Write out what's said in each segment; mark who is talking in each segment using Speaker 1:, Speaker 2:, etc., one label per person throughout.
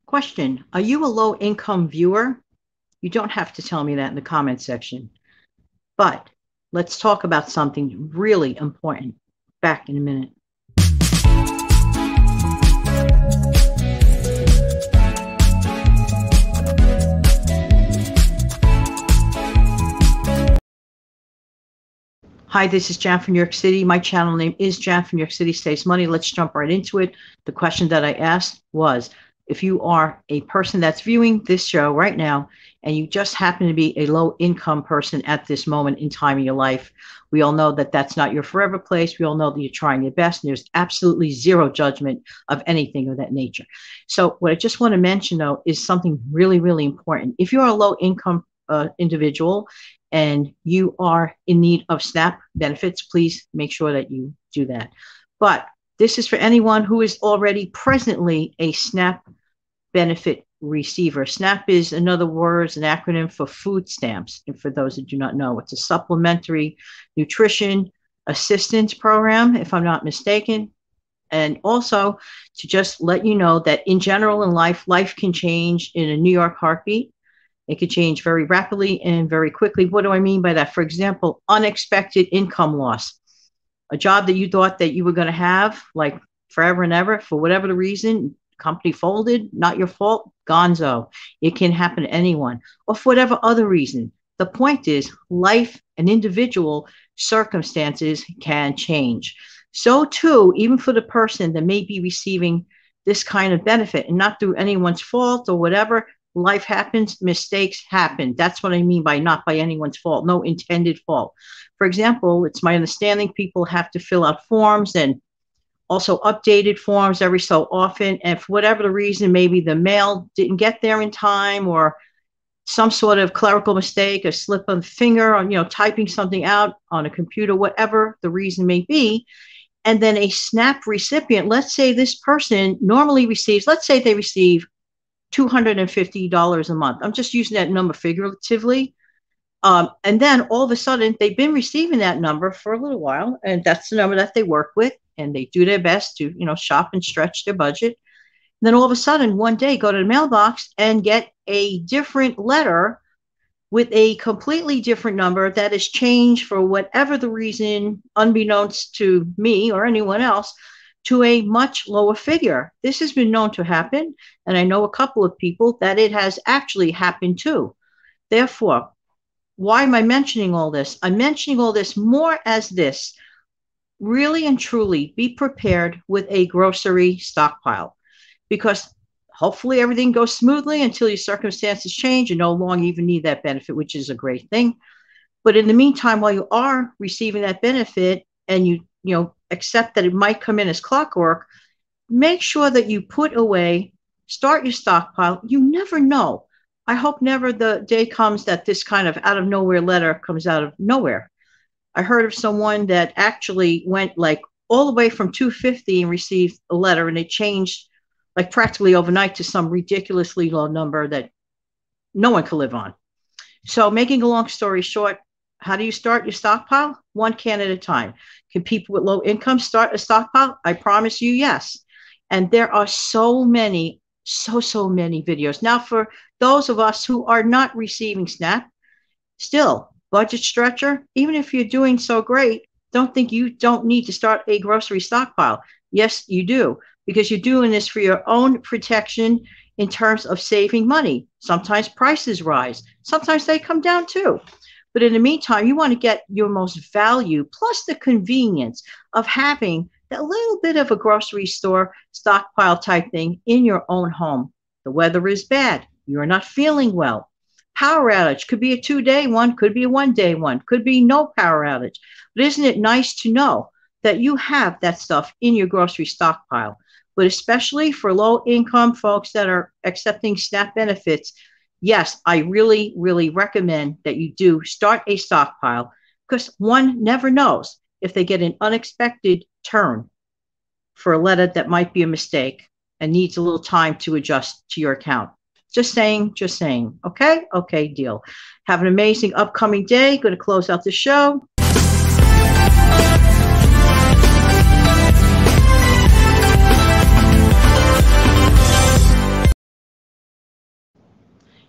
Speaker 1: Question: are you a low income viewer? You don't have to tell me that in the comment section, but let's talk about something really important. Back in a minute. Hi, this is Jan from New York City. My channel name is Jan from New York City Saves Money. Let's jump right into it. The question that I asked was, if you are a person that's viewing this show right now and you just happen to be a low income person at this moment in time in your life, we all know that that's not your forever place. We all know that you're trying your best, and there's absolutely zero judgment of anything of that nature. So what I just want to mention, though, is something really, really important. If you're a low income individual and you are in need of SNAP benefits, please make sure that you do that. But this is for anyone who is already presently a SNAP benefit receiver. SNAP is, in other words, an acronym for food stamps. And for those that do not know, it's a supplementary nutrition assistance program, if I'm not mistaken. And also to just let you know that in general in life, life can change in a New York heartbeat. It could change very rapidly and very quickly. What do I mean by that? For example, unexpected income loss. A job that you thought that you were going to have like forever and ever, for whatever the reason, company folded, not your fault, gonzo. It can happen to anyone, or for whatever other reason. The point is, life and individual circumstances can change. So too, even for the person that may be receiving this kind of benefit, and not through anyone's fault or whatever, life happens, mistakes happen. That's what I mean by not by anyone's fault, no intended fault. For example, it's my understanding people have to fill out forms and also updated forms every so often. And for whatever the reason, maybe the mail didn't get there in time, or some sort of clerical mistake, a slip of the finger on, typing something out on a computer, whatever the reason may be. And then a SNAP recipient, let's say this person normally receives, let's say they receive $250 a month. I'm just using that number figuratively. And then all of a sudden, they've been receiving that number for a little while, and that's the number that they work with, and they do their best to, shop and stretch their budget. And then all of a sudden, one day, go to the mailbox and get a different letter with a completely different number that has changed for whatever the reason, unbeknownst to me or anyone else, to a much lower figure. This has been known to happen, and I know a couple of people that it has actually happened to. Therefore, why am I mentioning all this? I'm mentioning all this more as this: really and truly be prepared with a grocery stockpile, because hopefully everything goes smoothly until your circumstances change and no longer even need that benefit, which is a great thing. But in the meantime, while you are receiving that benefit and you accept that it might come in as clockwork, make sure that you put away, start your stockpile. You never know. I hope never the day comes that this kind of out of nowhere letter comes out of nowhere. I heard of someone that actually went like all the way from 250 and received a letter, and it changed like practically overnight to some ridiculously low number that no one could live on. So making a long story short, how do you start your stockpile? One can at a time. Can people with low income start a stockpile? I promise you, yes. And there are so many videos. Now, for those of us who are not receiving SNAP, still, budget stretcher, even if you're doing so great, don't think you don't need to start a grocery stockpile. Yes, you do, because you're doing this for your own protection in terms of saving money. Sometimes prices rise. Sometimes they come down too. But in the meantime, you want to get your most value plus the convenience of having that little bit of a grocery store stockpile type thing in your own home. The weather is bad. You're not feeling well. Power outage could be a 2-day one, could be a 1-day one, could be no power outage. But isn't it nice to know that you have that stuff in your grocery stockpile? But especially for low income folks that are accepting SNAP benefits, yes, I really, really recommend that you do start a stockpile, because one never knows if they get an unexpected turn for a letter that might be a mistake and needs a little time to adjust to your account. Just saying. Okay? Okay, deal. Have an amazing upcoming day. Going to close out the show.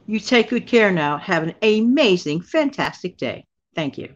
Speaker 1: You take good care now. Have an amazing, fantastic day. Thank you.